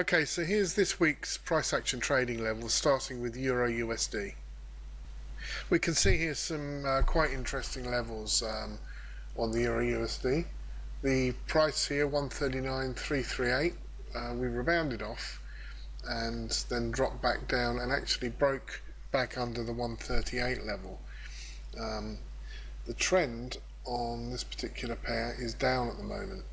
Okay, so here's this week's price action trading levels, starting with Euro USD. We can see here some quite interesting levels on the Euro USD. The price here, 139.338, we rebounded off and then dropped back down and actually broke back under the 138 level. The trend on this particular pair is down at the moment.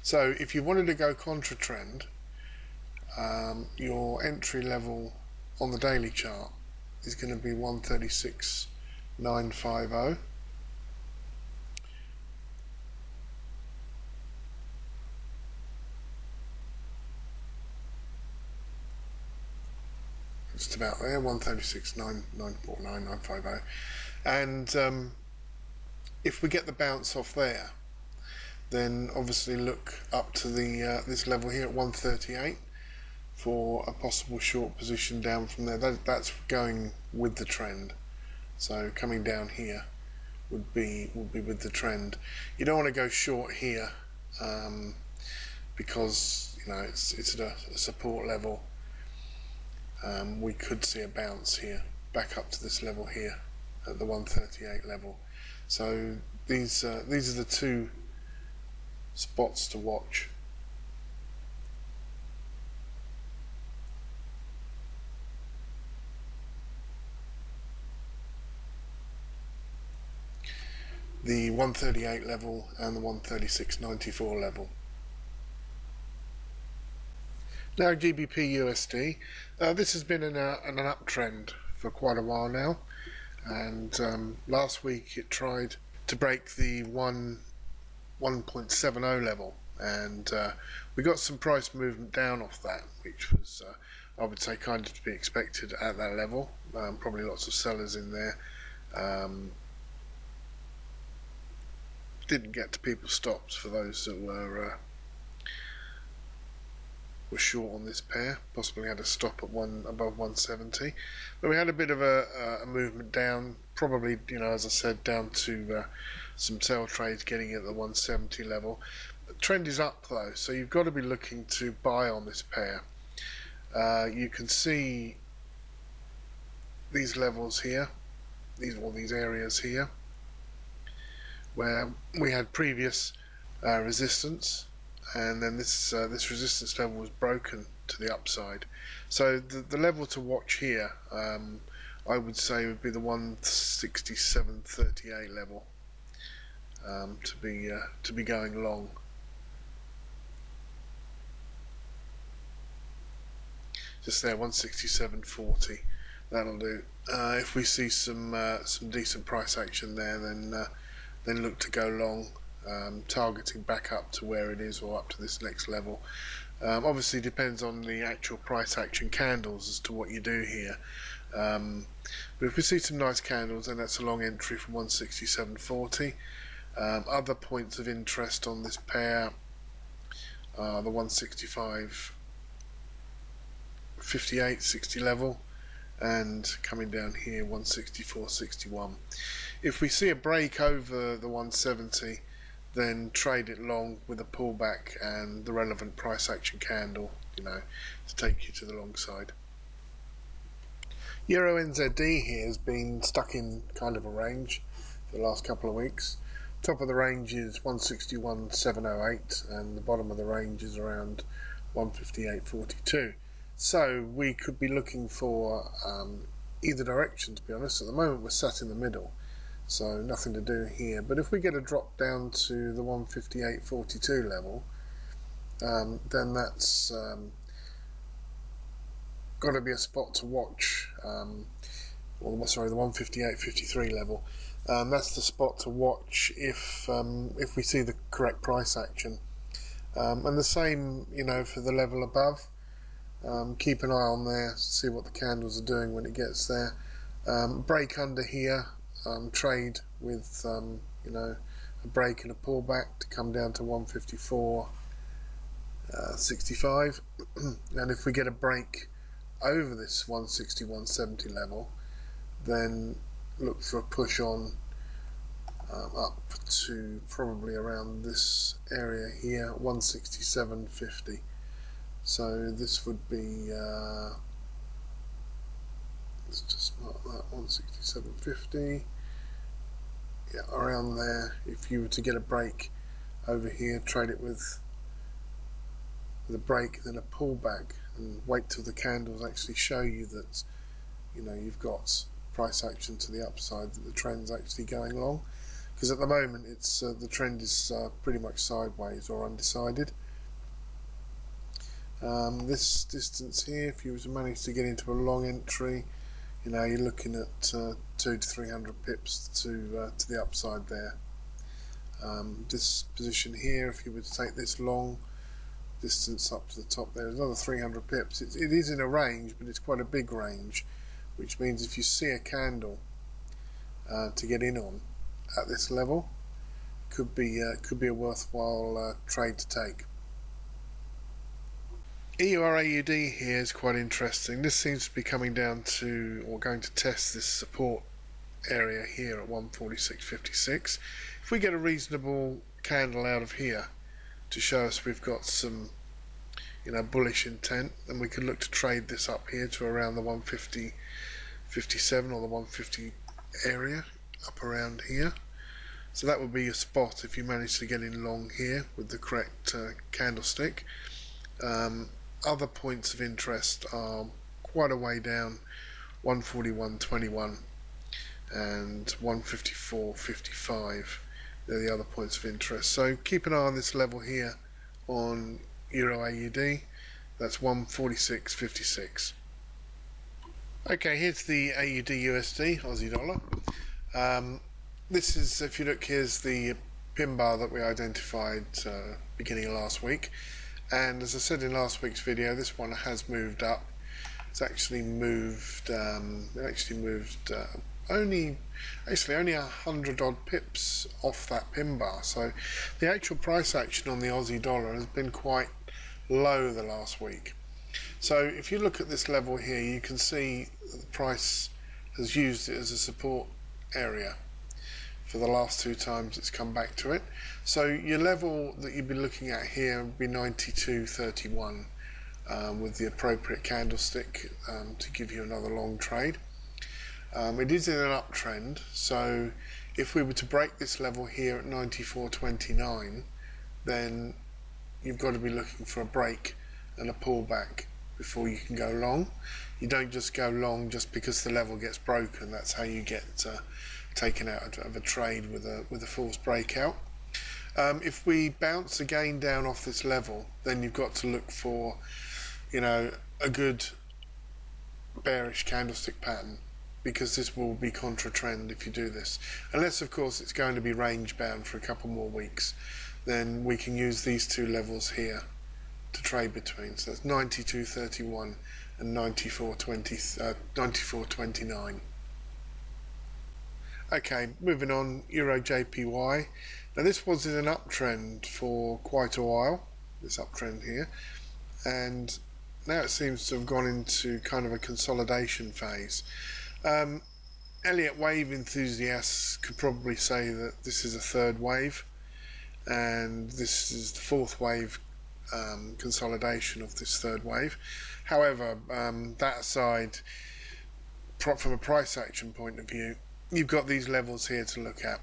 So if you wanted to go contra trend, your entry level on the daily chart is going to be 136.950. Just about there, 136.949.950. And if we get the bounce off there, then obviously look up to the this level here at 138 for a possible short position down from there. That's going with the trend. So coming down here would be with the trend. You don't want to go short here because it's at a support level. We could see a bounce here back up to this level here at the 138 level. So these are the two spots to watch. The 138 level and the 136.94 level. Now GBP USD. This has been in an uptrend for quite a while now, and last week it tried to break the 1.70 level, and we got some price movement down off that, which was I would say kind of to be expected at that level. Probably lots of sellers in there. Didn't get to people's stops for those that were short on this pair. Possibly had a stop at above 170, but we had a bit of a movement down. Probably, as I said, down to some sell trades getting at the 170 level. The trend is up though, so you've got to be looking to buy on this pair. You can see these levels here, these areas here, where we had previous resistance, and then this resistance level was broken to the upside. So the level to watch here, I would say, would be the 167.38 level to be going long. Just there, 167.40. That'll do. If we see some decent price action there, then look to go long, targeting back up to where it is or up to this next level. Obviously depends on the actual price action candles as to what you do here. But if we see some nice candles, then that's a long entry from 167.40. Other points of interest on this pair are the 165.58, 60 level, and coming down here 164.61. If we see a break over the 170, then trade it long with a pullback and the relevant price action candle, to take you to the long side. Euro NZD here has been stuck in kind of a range for the last couple of weeks. Top of the range is 161.708 and the bottom of the range is around 158.42. So we could be looking for either direction, to be honest. At the moment we're sat in the middle, so nothing to do here. But if we get a drop down to the 158.42 level, then that's got to be a spot to watch. The 158.53 level. That's the spot to watch if we see the correct price action. And the same, for the level above. Keep an eye on there, see what the candles are doing when it gets there. Break under here, trade with a break and a pullback to come down to 154.65. And if we get a break over this 161.70 level, then look for a push on up to probably around this area here, 167.50. So this would be, let's just mark that 167.50. Yeah, around there. If you were to get a break over here, trade it with a break, then a pullback, and wait till the candles actually show you that you've got price action to the upside, that the trend's actually going long. Because at the moment it's the trend is pretty much sideways or undecided. This distance here, if you were to manage to get into a long entry, you're looking at 200 to 300 pips to the upside there. This position here, if you were to take this long distance up to the top, there's another 300 pips. It is in a range, but it's quite a big range, which means if you see a candle to get in on at this level, could be a worthwhile trade to take. EUR/AUD here is quite interesting. This seems to be coming down to, or going to test this support area here at 146.56. If we get a reasonable candle out of here to show us we've got some bullish intent, then we could look to trade this up here to around the 150.57 or the 150 area, up around here. So that would be your spot if you manage to get in long here with the correct candlestick. Other points of interest are quite a way down, 141.21 and 154.55. They're the other points of interest. So keep an eye on this level here on EUR/AUD. That's 146.56. Okay, here's the AUD/USD, Aussie dollar. This is, if you look, here's the pin bar that we identified beginning of last week. And as I said in last week's video, this one has moved up. It's actually moved. Only 100 odd pips off that pin bar. So the actual price action on the Aussie dollar has been quite low the last week. So if you look at this level here, you can see the price has used it as a support area for the last two times it's come back to it. So your level that you'd be looking at here would be 92.31 with the appropriate candlestick to give you another long trade. It is in an uptrend, so if we were to break this level here at 94.29, then you've got to be looking for a break and a pullback before you can go long. You don't just go long just because the level gets broken. That's how you get taken out of a trade with a false breakout. If we bounce again down off this level, then you've got to look for a good bearish candlestick pattern, because this will be contra trend if you do this, unless of course it's going to be range bound for a couple more weeks. Then we can use these two levels here to trade between. So that's 92.31 and 94.29. Okay, moving on, Euro JPY. Now this was in an uptrend for quite a while, this uptrend here, and now it seems to have gone into kind of a consolidation phase. Elliott wave enthusiasts could probably say that this is a third wave, and this is the fourth wave consolidation of this third wave. However, that aside, from a price action point of view, you've got these levels here to look at,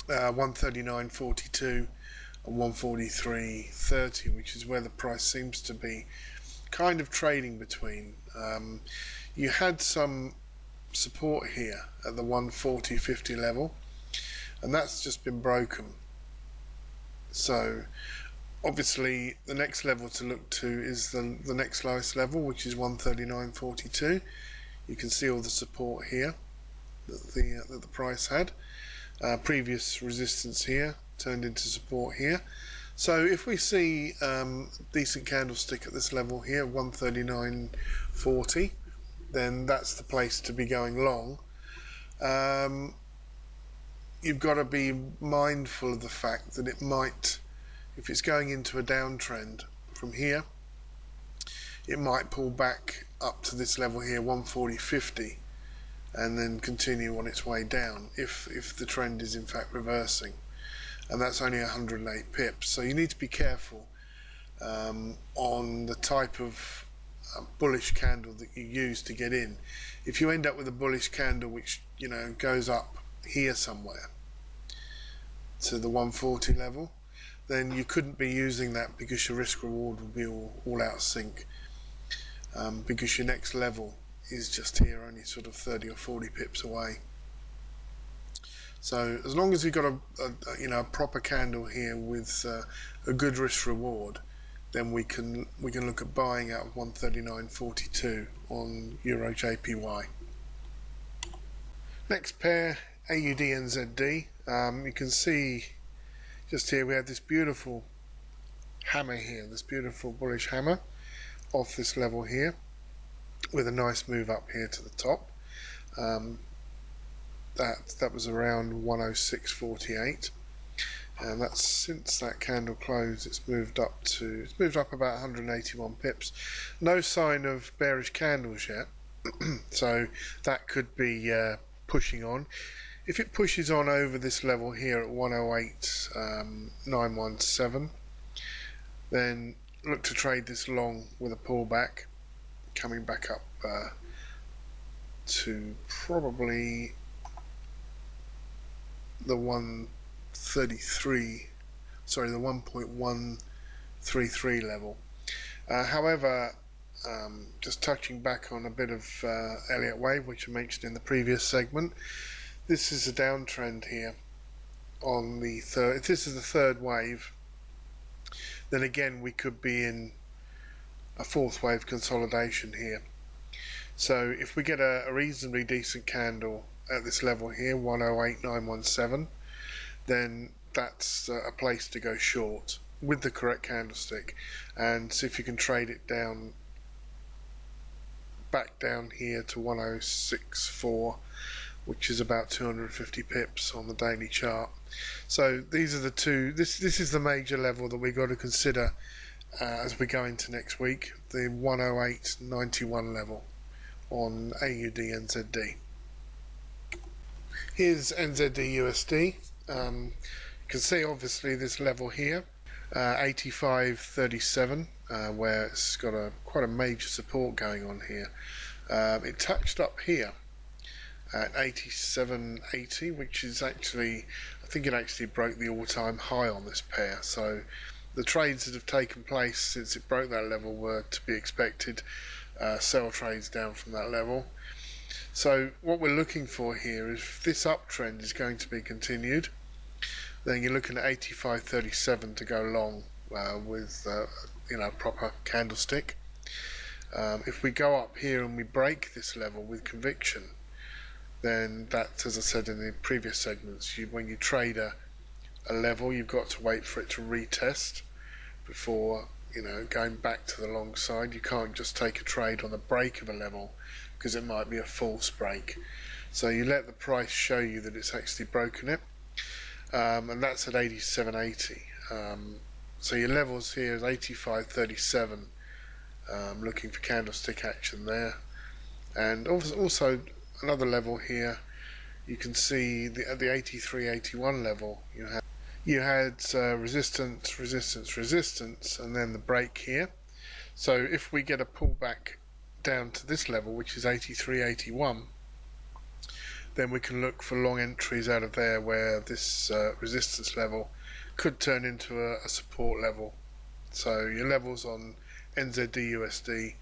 139.42 and 143.30, which is where the price seems to be kind of trading between. You had some support here at the 140.50 level, and that's just been broken. So obviously the next level to look to is the next lowest level, which is 139.42. You can see all the support here that the price had. Previous resistance here turned into support here. So if we see decent candlestick at this level here, 139.40, then that's the place to be going long. You've got to be mindful of the fact that it might, if it's going into a downtrend from here, it might pull back up to this level here, 140.50, and then continue on its way down if the trend is in fact reversing, and that's only 108 pips. So you need to be careful on the type of bullish candle that you use to get in. If you end up with a bullish candle which, you know, goes up here somewhere to the 140 level, then you couldn't be using that, because your risk reward will be all out of sync, because your next level is just here, only sort of 30 or 40 pips away. So as long as you've got a proper candle here with a good risk reward, then we can look at buying out of 139.42 on Euro JPY. Next pair, AUD NZD. You can see just here we have this beautiful hammer here, this beautiful bullish hammer off this level here, with a nice move up here to the top. That was around 106.48, and that's since that candle closed. It's moved up about 181 pips. No sign of bearish candles yet, so that could be pushing on. If it pushes on over this level here at 108.917, then look to trade this long with a pullback, coming back up to probably the 1.133 level. However, just touching back on a bit of Elliott wave, which I mentioned in the previous segment, this is a downtrend here on the third. If this is the third wave, then again we could be in a fourth wave consolidation here. So if we get a reasonably decent candle at this level here, 108.917, then that's a place to go short with the correct candlestick, and see if you can trade it down, back down here to 106.4, which is about 250 pips on the daily chart. So these are the two. This is the major level that we got to consider as we go into next week, the 108.91 level on AUD NZD. Here's NZD USD. You can see obviously this level here, 85.37, where it's got quite a major support going on here. It touched up here at 87.80, which is actually, I think it actually broke the all-time high on this pair. So the trades that have taken place since it broke that level were to be expected. Sell trades down from that level. So what we're looking for here is, if this uptrend is going to be continued, then you're looking at 85.37 to go long with proper candlestick. If we go up here and we break this level with conviction, then that, as I said in the previous segments, when you trade a level, you've got to wait for it to retest before going back to the long side. You can't just take a trade on the break of a level, because it might be a false break. So you let the price show you that it's actually broken it, and that's at 87.80. So your levels here is 85.37, looking for candlestick action there. And also another level here, you can see at the 83.81 level you had resistance, and then the break here. So if we get a pullback down to this level, which is 83.81, then we can look for long entries out of there, where this resistance level could turn into a support level. So your levels on NZD USD,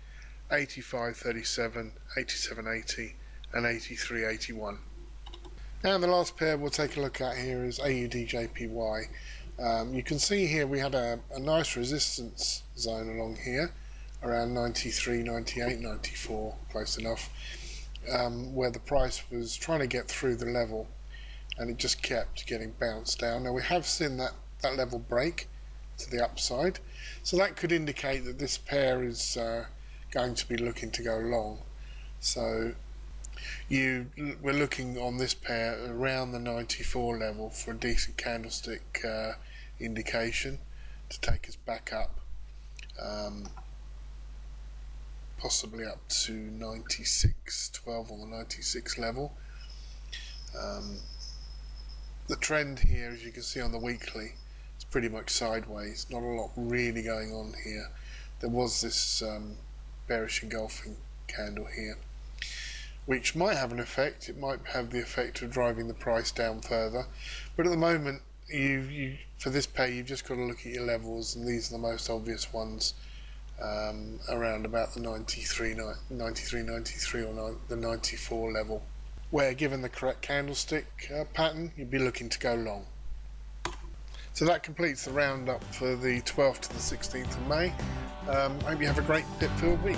85.37, 87.80 and 83.81. Now the last pair we'll take a look at here is AUD JPY. You can see here we had a nice resistance zone along here, around 93, 98, 94, close enough, where the price was trying to get through the level, and it just kept getting bounced down. Now we have seen that level break to the upside, so that could indicate that this pair is going to be looking to go long. So we're looking on this pair around the 94 level for a decent candlestick indication to take us back up, possibly up to 96.12 on the 96 level. The trend here, as you can see on the weekly, is pretty much sideways, not a lot really going on here. There was this bearish engulfing candle here, which might have an effect. It might have the effect of driving the price down further, but at the moment, you for this pair, you've just got to look at your levels, and these are the most obvious ones, around about the 93, or the 94 level, where given the correct candlestick pattern, you'd be looking to go long. So that completes the roundup for the 12th to the 16th of May. I hope you have a great dip-filled week.